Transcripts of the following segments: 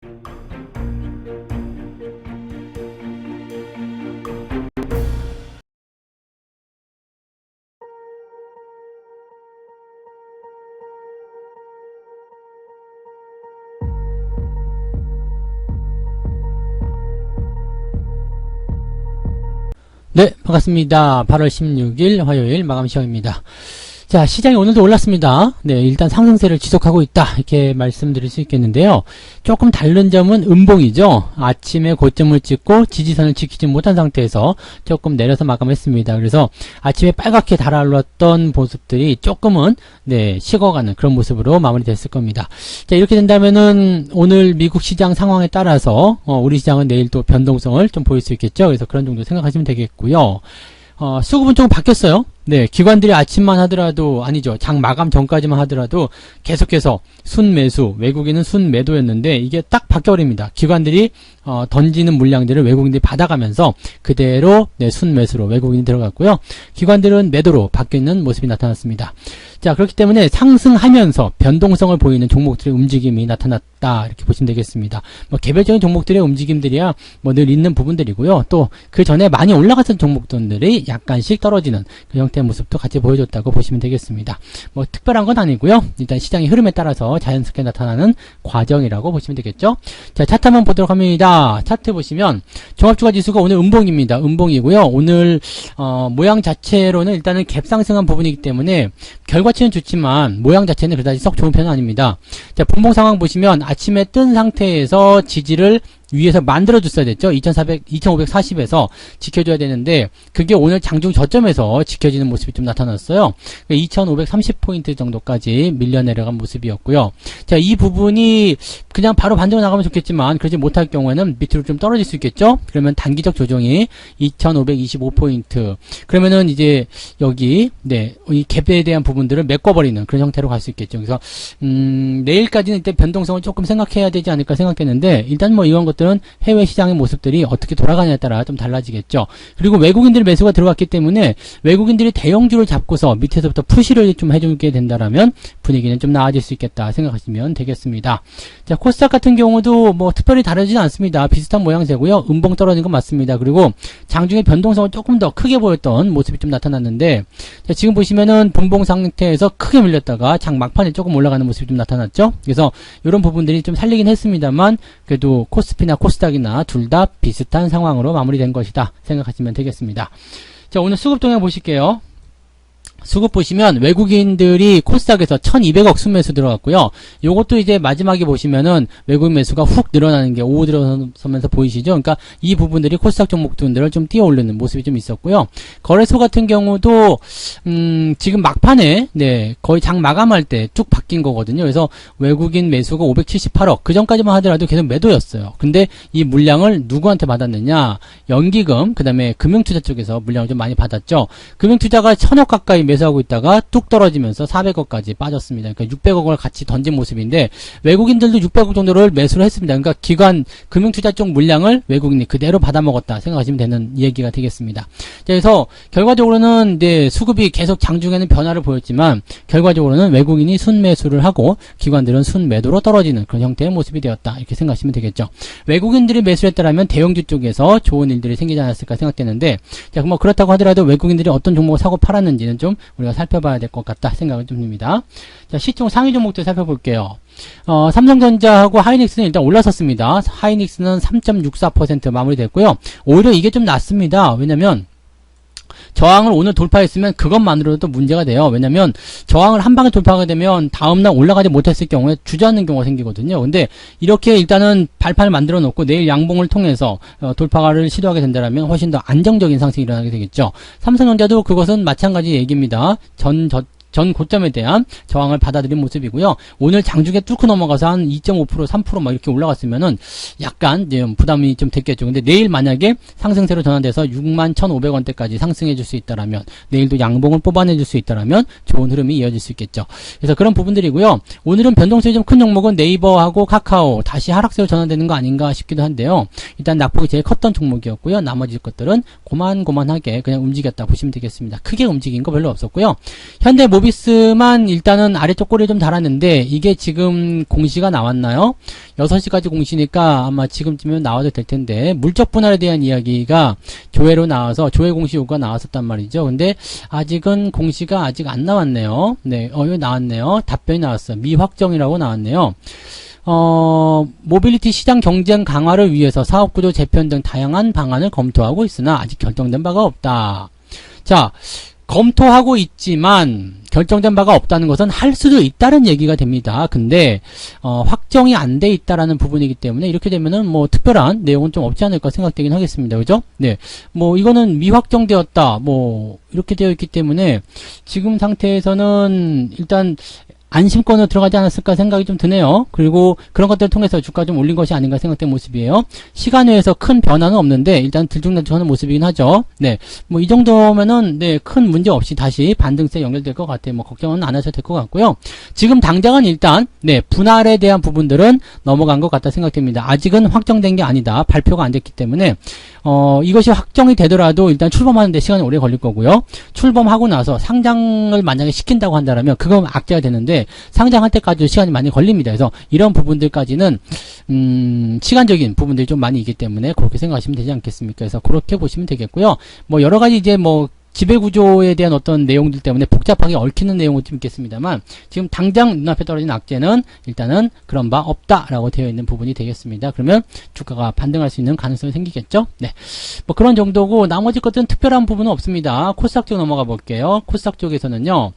네, 반갑습니다. 8월 16일 화요일 마감 시간입니다. 자, 시장이 오늘도 올랐습니다. 네, 일단 상승세를 지속하고 있다, 이렇게 말씀드릴 수 있겠는데요. 조금 다른 점은 음봉이죠. 아침에 고점을 찍고 지지선을 지키지 못한 상태에서 조금 내려서 마감했습니다. 그래서 아침에 빨갛게 달아올랐던 모습들이 조금은 식어가는 그런 모습으로 마무리됐을 겁니다. 자, 이렇게 된다면은 오늘 미국 시장 상황에 따라서 우리 시장은 내일 또 변동성을 좀 보일 수 있겠죠. 그래서 그런 정도 생각하시면 되겠고요. 수급은 조금 바뀌었어요. 네, 기관들이 아침만 하더라도, 아니죠, 장 마감 전까지만 하더라도 계속해서 순매수, 외국인은 순매도였는데 이게 딱 바뀌어버립니다. 기관들이 던지는 물량들을 외국인들이 받아가면서 그대로 순매수로 외국인이 들어갔고요. 기관들은 매도로 바뀌는 모습이 나타났습니다. 자, 그렇기 때문에 상승하면서 변동성을 보이는 종목들의 움직임이 나타났다, 이렇게 보시면 되겠습니다. 뭐 개별적인 종목들의 움직임들이야 뭐 늘 있는 부분들이고요. 또 그 전에 많이 올라갔던 종목들이 약간씩 떨어지는 그 형태의 모습도 같이 보여줬다고 보시면 되겠습니다. 뭐 특별한 건 아니고요. 일단 시장의 흐름에 따라서 자연스럽게 나타나는 과정이라고 보시면 되겠죠. 자, 차트 한번 보도록 합니다. 차트 보시면 종합주가지수가 오늘 음봉입니다. 음봉이고요. 오늘 모양 자체로는 일단은 갭상승한 부분이기 때문에 결과치는 좋지만 모양 자체는 그다지 썩 좋은 편은 아닙니다. 자, 분봉 상황 보시면 아침에 뜬 상태에서 지지를 위에서 만들어줬어야 됐죠. 2540에서 지켜줘야 되는데 그게 오늘 장중 저점에서 지켜지는 모습이 좀 나타났어요. 2530포인트 정도까지 밀려 내려간 모습이었고요. 자, 이 부분이 그냥 바로 반등으로 나가면 좋겠지만 그러지 못할 경우에는 밑으로 좀 떨어질 수 있겠죠. 그러면 단기적 조정이 2525포인트, 그러면은 이제 여기 이 갭에 대한 부분들을 메꿔버리는 그런 형태로 갈 수 있겠죠. 그래서 내일까지는 이때 변동성을 조금 생각해야 되지 않을까 생각했는데 일단 뭐 이런 것 들은 해외 시장의 모습들이 어떻게 돌아가냐에 따라 좀 달라지겠죠. 그리고 외국인들 매수가 들어갔기 때문에 외국인들이 대형주를 잡고서 밑에서부터 푸시를 좀 해주게 된다라면 분위기는 좀 나아질 수 있겠다 생각하시면 되겠습니다. 자, 코스닥 같은 경우도 뭐 특별히 다르지는 않습니다. 비슷한 모양새고요. 음봉 떨어진 건 맞습니다. 그리고 장중에 변동성을 조금 더 크게 보였던 모습이 좀 나타났는데, 자, 지금 보시면은 분봉 상태에서 크게 밀렸다가 장 막판에 조금 올라가는 모습이 좀 나타났죠. 그래서 이런 부분들이 좀 살리긴 했습니다만 그래도 코스피나 코스닥이나 둘 다 비슷한 상황으로 마무리된 것이다 생각하시면 되겠습니다. 자, 오늘 수급 동향 보실게요. 수급 보시면 외국인들이 코스닥에서 1200억 순매수 들어갔고요. 요것도 이제 마지막에 보시면은 외국인 매수가 훅 늘어나는 게 오후 들어서면서 보이시죠? 그러니까 이 부분들이 코스닥 종목들을 좀 띄어 올리는 모습이 좀 있었고요. 거래소 같은 경우도 지금 막판에 거의 장 마감할 때 쭉 바뀐 거거든요. 그래서 외국인 매수가 578억, 그 전까지만 하더라도 계속 매도였어요. 근데 이 물량을 누구한테 받았느냐? 연기금, 그 다음에 금융투자 쪽에서 물량을 좀 많이 받았죠. 금융투자가 1000억 가까이 매수하고 있다가 뚝 떨어지면서 400억까지 빠졌습니다. 그러니까 600억을 같이 던진 모습인데 외국인들도 600억 정도를 매수를 했습니다. 그러니까 기관 금융투자 쪽 물량을 외국인이 그대로 받아먹었다 생각하시면 되는 얘기가 되겠습니다. 자, 그래서 결과적으로는 수급이 계속 장중에는 변화를 보였지만 결과적으로는 외국인이 순매수를 하고 기관들은 순매도로 떨어지는 그런 형태의 모습이 되었다, 이렇게 생각하시면 되겠죠. 외국인들이 매수를 했다면 대형주 쪽에서 좋은 일들이 생기지 않았을까 생각되는데, 자, 뭐 그렇다고 하더라도 외국인들이 어떤 종목을 사고 팔았는지는 좀 우리가 살펴봐야 될 것 같다 생각은 좀 듭니다. 자, 시총 상위 종목들 살펴볼게요. 삼성전자하고 하이닉스는 일단 올라섰습니다. 하이닉스는 3.64% 마무리됐고요. 오히려 이게 좀 낫습니다. 왜냐면 저항을 오늘 돌파했으면 그것만으로도 문제가 돼요. 왜냐면 저항을 한 방에 돌파하게 되면 다음날 올라가지 못했을 경우에 주저앉는 경우가 생기거든요. 근데 이렇게 일단은 발판을 만들어 놓고 내일 양봉을 통해서 돌파를 시도하게 된다면 훨씬 더 안정적인 상승이 일어나게 되겠죠. 삼성전자도 그것은 마찬가지 얘기입니다. 전 고점에 대한 저항을 받아들인 모습이고요. 오늘 장중에 뚫고 넘어가서 한 2.5%, 3% 막 이렇게 올라갔으면은 약간 부담이 좀 됐겠죠. 근데 내일 만약에 상승세로 전환돼서 61,500원대까지 상승해 줄 수 있다라면, 내일도 양봉을 뽑아내 줄 수 있다라면 좋은 흐름이 이어질 수 있겠죠. 그래서 그런 부분들이고요. 오늘은 변동성이 좀 큰 종목은 네이버하고 카카오 다시 하락세로 전환되는 거 아닌가 싶기도 한데요. 일단 낙폭이 제일 컸던 종목이었고요. 나머지 것들은 고만고만하게 그냥 움직였다 보시면 되겠습니다. 크게 움직인 거 별로 없었고요. 현대모비 펄어비스만 일단은 아래쪽 꼬리에 좀 달았는데 이게 지금 공시가 나왔나요? 6시까지 공시니까 아마 지금쯤이면 나와도 될 텐데 물적 분할에 대한 이야기가 조회로 나와서 조회 공시 요구가 나왔었단 말이죠. 근데 아직은 공시가 아직 안 나왔네요. 네, 여기 나왔네요. 답변이 나왔어요. 미확정이라고 나왔네요. 모빌리티 시장 경쟁 강화를 위해서 사업구조 재편 등 다양한 방안을 검토하고 있으나 아직 결정된 바가 없다. 자, 검토하고 있지만 결정된 바가 없다는 것은 할 수도 있다는 얘기가 됩니다. 근데 확정이 안 돼 있다라는 부분이기 때문에 이렇게 되면은 뭐 특별한 내용은 좀 없지 않을까 생각되긴 하겠습니다. 그죠? 네. 뭐 이거는 미확정되었다. 뭐 이렇게 되어 있기 때문에 지금 상태에서는 일단 안심권으로 들어가지 않았을까 생각이 좀 드네요. 그리고 그런 것들을 통해서 주가 좀 올린 것이 아닌가 생각된 모습이에요. 시간 외에서 큰 변화는 없는데 일단 들쭉날쭉하는 모습이긴 하죠. 네, 뭐 이 정도면은 네, 큰 문제 없이 다시 반등세 연결될 것 같아요. 뭐 걱정은 안 하셔도 될 것 같고요. 지금 당장은 일단 네, 분할에 대한 부분들은 넘어간 것 같다 생각됩니다. 아직은 확정된 게 아니다. 발표가 안 됐기 때문에 이것이 확정이 되더라도 일단 출범하는데 시간이 오래 걸릴 거고요. 출범하고 나서 상장을 만약에 시킨다고 한다면 그건 악재가 되는데 상장할 때까지도 시간이 많이 걸립니다. 그래서 이런 부분들까지는 시간적인 부분들이 좀 많이 있기 때문에 그렇게 생각하시면 되지 않겠습니까? 그래서 그렇게 보시면 되겠고요. 뭐 여러 가지 이제 뭐 지배구조에 대한 어떤 내용들 때문에 복잡하게 얽히는 내용은 좀 있겠습니다만 지금 당장 눈앞에 떨어진 악재는 일단은 그런 바 없다라고 되어 있는 부분이 되겠습니다. 그러면 주가가 반등할 수 있는 가능성이 생기겠죠? 네, 뭐 그런 정도고 나머지 것들은 특별한 부분은 없습니다. 코스닥 쪽 넘어가 볼게요. 코스닥 쪽에서는요.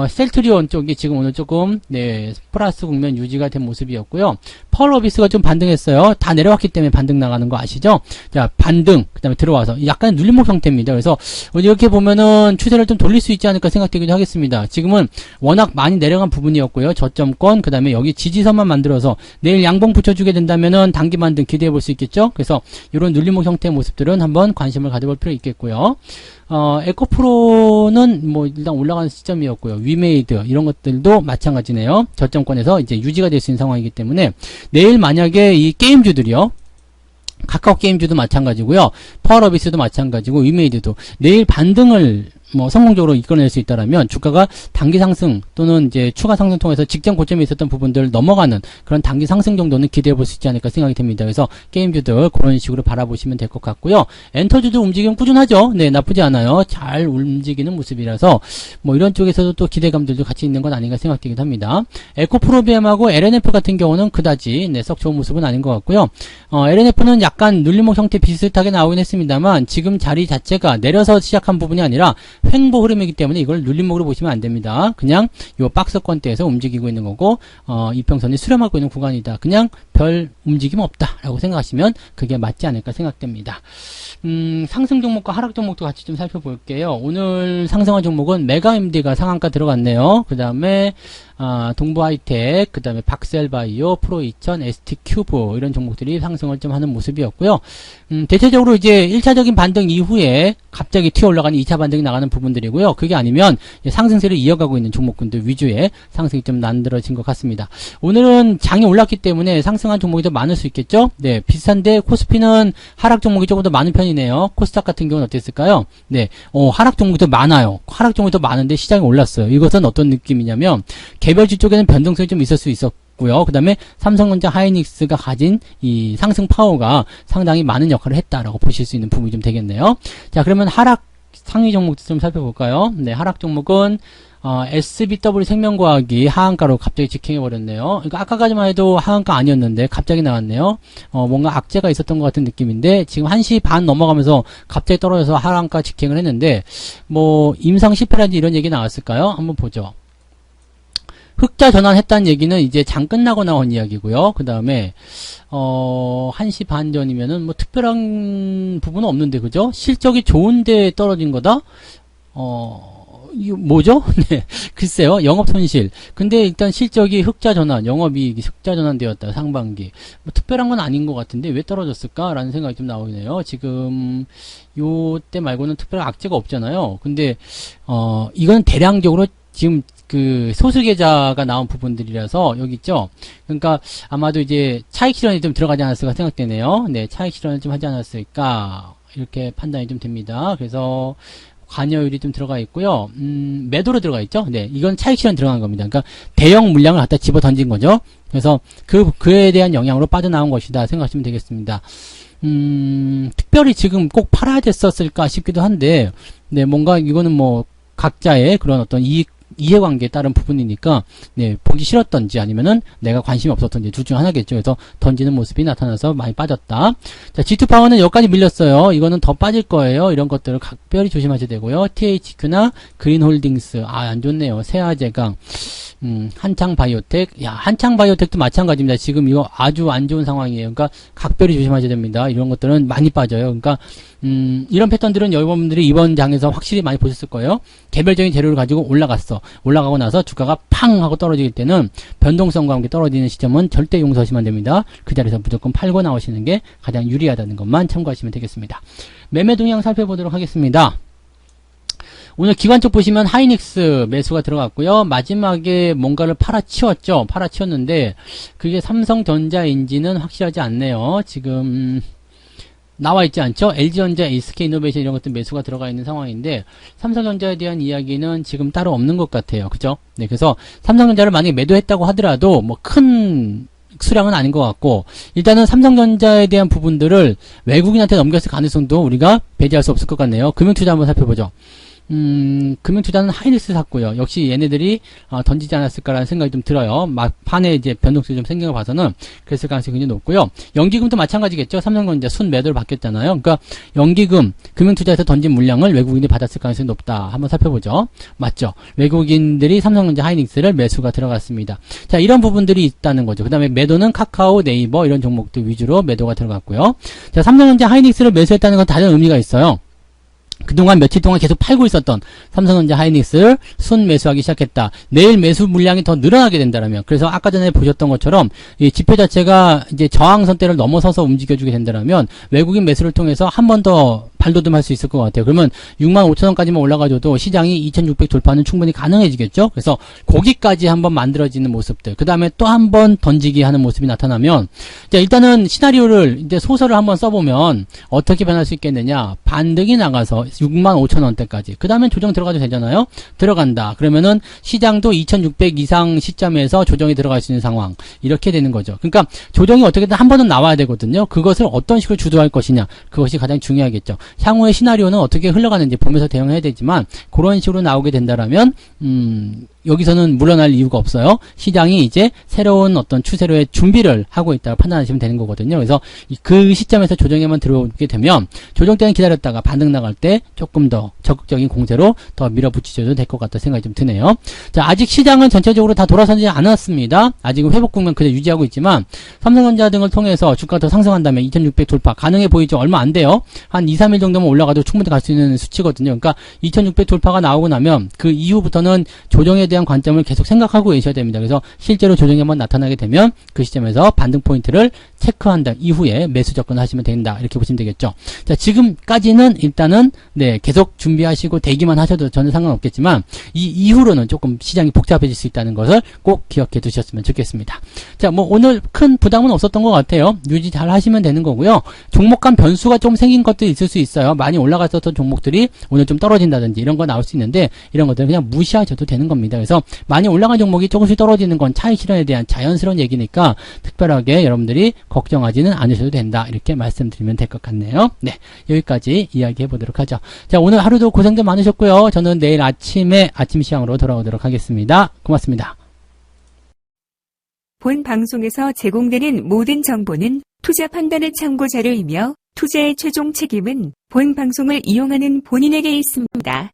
셀트리온 쪽이 지금 오늘 조금, 네, 플러스 국면 유지가 된 모습이었고요. 펄어비스가 좀 반등했어요. 다 내려왔기 때문에 반등 나가는 거 아시죠? 자, 반등, 그 다음에 들어와서 약간 눌림목 형태입니다. 그래서 이렇게 보면은 추세를 좀 돌릴 수 있지 않을까 생각되기도 하겠습니다. 지금은 워낙 많이 내려간 부분이었고요. 저점권, 그 다음에 여기 지지선만 만들어서 내일 양봉 붙여주게 된다면은 단기 반등 기대해 볼 수 있겠죠? 그래서 이런 눌림목 형태의 모습들은 한번 관심을 가져볼 필요 있겠고요. 에코프로는 뭐 일단 올라가는 시점이었고요. 위메이드 이런 것들도 마찬가지네요. 저점권에서 이제 유지가 될 수 있는 상황이기 때문에 내일 만약에 이 게임주들이요. 카카오 게임주도 마찬가지고요. 파워러비스도 마찬가지고 위메이드도 내일 반등을 뭐 성공적으로 이끌어낼 수 있다라면 주가가 단기 상승 또는 이제 추가 상승 통해서 직전 고점에 있었던 부분들을 넘어가는 그런 단기 상승 정도는 기대해 볼 수 있지 않을까 생각이 됩니다. 그래서 게임주들 그런 식으로 바라보시면 될 것 같고요. 엔터주도 움직임 꾸준하죠. 네, 나쁘지 않아요. 잘 움직이는 모습이라서 뭐 이런 쪽에서도 또 기대감들도 같이 있는 건 아닌가 생각되기도 합니다. 에코프로비엠하고 LNF 같은 경우는 그다지 네, 썩 좋은 모습은 아닌 것 같고요. LNF는 약간 눌림목 형태 비슷하게 나오긴 했습니다만 지금 자리 자체가 내려서 시작한 부분이 아니라 횡보 흐름이기 때문에 이걸 눌림목으로 보시면 안 됩니다. 그냥 요 박스권대에서 움직이고 있는 거고 이평선이 수렴하고 있는 구간이다. 그냥 별 움직임 없다라고 생각하시면 그게 맞지 않을까 생각됩니다. 상승 종목과 하락 종목도 같이 좀 살펴볼게요. 오늘 상승한 종목은 메가MD가 상한가 들어갔네요. 그 다음에 동부하이텍, 그 다음에 박셀바이오, 프로2000, ST큐브 이런 종목들이 상승을 좀 하는 모습이었고요. 대체적으로 이제 1차적인 반등 이후에 갑자기 튀어 올라가는 2차 반등이 나가는 부분들이고요. 그게 아니면 상승세를 이어가고 있는 종목군들 위주의 상승이 좀 만들어진 것 같습니다. 오늘은 장이 올랐기 때문에 상승한 종목이 더 많을 수 있겠죠? 네, 비슷한데 코스피는 하락 종목이 조금 더 많은 편이네요. 코스닥 같은 경우는 어땠을까요? 네, 하락 종목이 더 많아요. 하락 종목이 더 많은데 시장이 올랐어요. 이것은 어떤 느낌이냐면 개별주 쪽에는 변동성이 좀 있을 수 있었고요. 그 다음에 삼성전자 하이닉스가 가진 이 상승 파워가 상당히 많은 역할을 했다라고 보실 수 있는 부분이 좀 되겠네요. 자, 그러면 하락 상위 종목도 좀 살펴볼까요? 네, 하락 종목은 SBW 생명과학이 하한가로 갑자기 직행해버렸네요. 그러니까 아까까지만 해도 하한가 아니었는데 갑자기 나왔네요. 뭔가 악재가 있었던 것 같은 느낌인데 지금 1시 반 넘어가면서 갑자기 떨어져서 하한가 직행을 했는데 뭐 임상 실패라든지 이런 얘기 나왔을까요? 한번 보죠. 흑자 전환했다는 얘기는 이제 장 끝나고 나온 이야기고요. 그 다음에 1시 반 전이면은 뭐 특별한 부분은 없는데 그죠? 실적이 좋은데 떨어진 거다? 이거 뭐죠? 네. 글쎄요. 영업 손실. 근데 일단 실적이 흑자 전환, 영업이익이 흑자 전환되었다. 상반기. 뭐 특별한 건 아닌 것 같은데 왜 떨어졌을까라는 생각이 좀 나오네요. 지금 요때 말고는 특별한 악재가 없잖아요. 근데 이건 대량적으로 지금 그 소수 계좌가 나온 부분들이라서 여기 있죠. 그러니까 아마도 이제 차익 실현이 좀 들어가지 않았을까 생각되네요. 네, 차익 실현을 좀 하지 않았을까 이렇게 판단이 좀 됩니다. 그래서 관여율이 좀 들어가 있고요. 매도로 들어가 있죠. 네, 이건 차익 실현 들어간 겁니다. 그러니까 대형 물량을 갖다 집어 던진 거죠. 그래서 그에 대한 영향으로 빠져나온 것이다 생각하시면 되겠습니다. 특별히 지금 꼭 팔아야 됐었을까 싶기도 한데, 네, 뭔가 이거는 뭐 각자의 그런 어떤 이해관계에 따른 부분이니까, 네, 보기 싫었던지 아니면은 내가 관심이 없었던지 둘 중 하나겠죠. 그래서 던지는 모습이 나타나서 많이 빠졌다. 자, G2파워는 여기까지 밀렸어요. 이거는 더 빠질 거예요. 이런 것들을 각별히 조심하셔야 되고요. THQ나 그린홀딩스, 안 좋네요. 세아제강, 한창바이오텍, 한창바이오텍도 마찬가지입니다. 지금 이거 아주 안 좋은 상황이에요. 그러니까 각별히 조심하셔야 됩니다. 이런 것들은 많이 빠져요. 그러니까 이런 패턴들은 여러분들이 이번 장에서 확실히 많이 보셨을 거예요. 개별적인 재료를 가지고 올라가고 나서 주가가 팡 하고 떨어질 때는 변동성과 함께 떨어지는 시점은 절대 용서하시면 안 됩니다. 그 자리에서 무조건 팔고 나오시는 게 가장 유리하다는 것만 참고하시면 되겠습니다. 매매 동향 살펴보도록 하겠습니다. 오늘 기관 쪽 보시면 하이닉스 매수가 들어갔고요. 마지막에 뭔가를 팔아치웠죠. 팔아치웠는데 그게 삼성전자인지는 확실하지 않네요. 지금 나와 있지 않죠? LG전자, SK이노베이션 이런 것들 매수가 들어가 있는 상황인데 삼성전자에 대한 이야기는 지금 따로 없는 것 같아요. 그죠? 네, 그래서 삼성전자를 만약에 매도했다고 하더라도 뭐 큰 수량은 아닌 것 같고, 일단은 삼성전자에 대한 부분들을 외국인한테 넘겼을 가능성도 우리가 배제할 수 없을 것 같네요. 금융투자 한번 살펴보죠. 금융투자는 하이닉스 샀고요. 역시 얘네들이 던지지 않았을까라는 생각이 좀 들어요. 막판에 이제 변동성이 좀 생긴 거 봐서는 그랬을 가능성이 굉장히 높고요. 연기금도 마찬가지겠죠. 삼성전자 순 매도를 바뀌었잖아요. 그러니까 연기금, 금융투자에서 던진 물량을 외국인이 받았을 가능성이 높다. 한번 살펴보죠. 맞죠? 외국인들이 삼성전자 하이닉스를 매수가 들어갔습니다. 자, 이런 부분들이 있다는 거죠. 그 다음에 매도는 카카오, 네이버 이런 종목들 위주로 매도가 들어갔고요. 자, 삼성전자 하이닉스를 매수했다는 건 다른 의미가 있어요. 그동안 며칠 동안 계속 팔고 있었던 삼성전자 하이닉스를 순 매수하기 시작했다. 내일 매수 물량이 더 늘어나게 된다라면, 그래서 아까 전에 보셨던 것처럼 이 지표 자체가 이제 저항선대를 넘어서서 움직여주게 된다라면 외국인 매수를 통해서 한 번 더 발돋움할 수 있을 것 같아요. 그러면 65,000원까지만 올라가줘도 시장이 2,600 돌파는 충분히 가능해지겠죠. 그래서 거기까지 한번 만들어지는 모습들, 그 다음에 또 한 번 던지기 하는 모습이 나타나면, 자, 일단은 시나리오를 이제 소설을 한번 써보면 어떻게 변할 수 있겠느냐. 반등이 나가서 65,000원대까지, 그 다음에 조정 들어가도 되잖아요. 들어간다. 그러면은 시장도 2,600 이상 시점에서 조정이 들어갈 수 있는 상황, 이렇게 되는 거죠. 그러니까 조정이 어떻게든 한 번은 나와야 되거든요. 그것을 어떤 식으로 주도할 것이냐, 그것이 가장 중요하겠죠. 향후의 시나리오는 어떻게 흘러가는지 보면서 대응해야 되지만, 그런 식으로 나오게 된다라면 여기서는 물러날 이유가 없어요. 시장이 이제 새로운 어떤 추세로의 준비를 하고 있다고 판단하시면 되는 거거든요. 그래서 그 시점에서 조정에만 들어오게 되면 조정 때는 기다렸다가 반등 나갈 때 조금 더 적극적인 공세로 더 밀어붙이셔도 될 것 같다 생각이 좀 드네요. 자, 아직 시장은 전체적으로 다 돌아서지 않았습니다. 아직은 회복 국면 그대로 유지하고 있지만 삼성전자 등을 통해서 주가가 더 상승한다면 2,600 돌파 가능해 보이죠. 얼마 안 돼요. 한 2, 3일 정도면 올라가도 충분히 갈 수 있는 수치거든요. 그러니까 2,600 돌파가 나오고 나면 그 이후부터는 조정에 대한 관점을 계속 생각하고 계셔야 됩니다. 그래서 실제로 조정이 한번 나타나게 되면 그 시점에서 반등 포인트를 체크한 다음 이후에 매수 접근하시면 된다. 이렇게 보시면 되겠죠. 자, 지금까지는 일단은 네, 계속 준비하시고 대기만 하셔도 전혀 상관없겠지만 이 이후로는 조금 시장이 복잡해질 수 있다는 것을 꼭 기억해 두셨으면 좋겠습니다. 자, 뭐 오늘 큰 부담은 없었던 것 같아요. 유지 잘 하시면 되는 거고요. 종목 간 변수가 좀 생긴 것들이 있을 수 있어요. 많이 올라갔었던 종목들이 오늘 좀 떨어진다든지 이런 거 나올 수 있는데 이런 것들은 그냥 무시하셔도 되는 겁니다. 그래서 많이 올라간 종목이 조금씩 떨어지는 건 차익 실현에 대한 자연스러운 얘기니까 특별하게 여러분들이 걱정하지는 않으셔도 된다. 이렇게 말씀드리면 될 것 같네요. 네, 여기까지 이야기해 보도록 하죠. 자, 오늘 하루도 고생들 많으셨고요. 저는 내일 아침에 아침 시황으로 돌아오도록 하겠습니다. 고맙습니다. 본 방송에서 제공되는 모든 정보는 투자 판단의 참고 자료이며 투자의 최종 책임은 본 방송을 이용하는 본인에게 있습니다.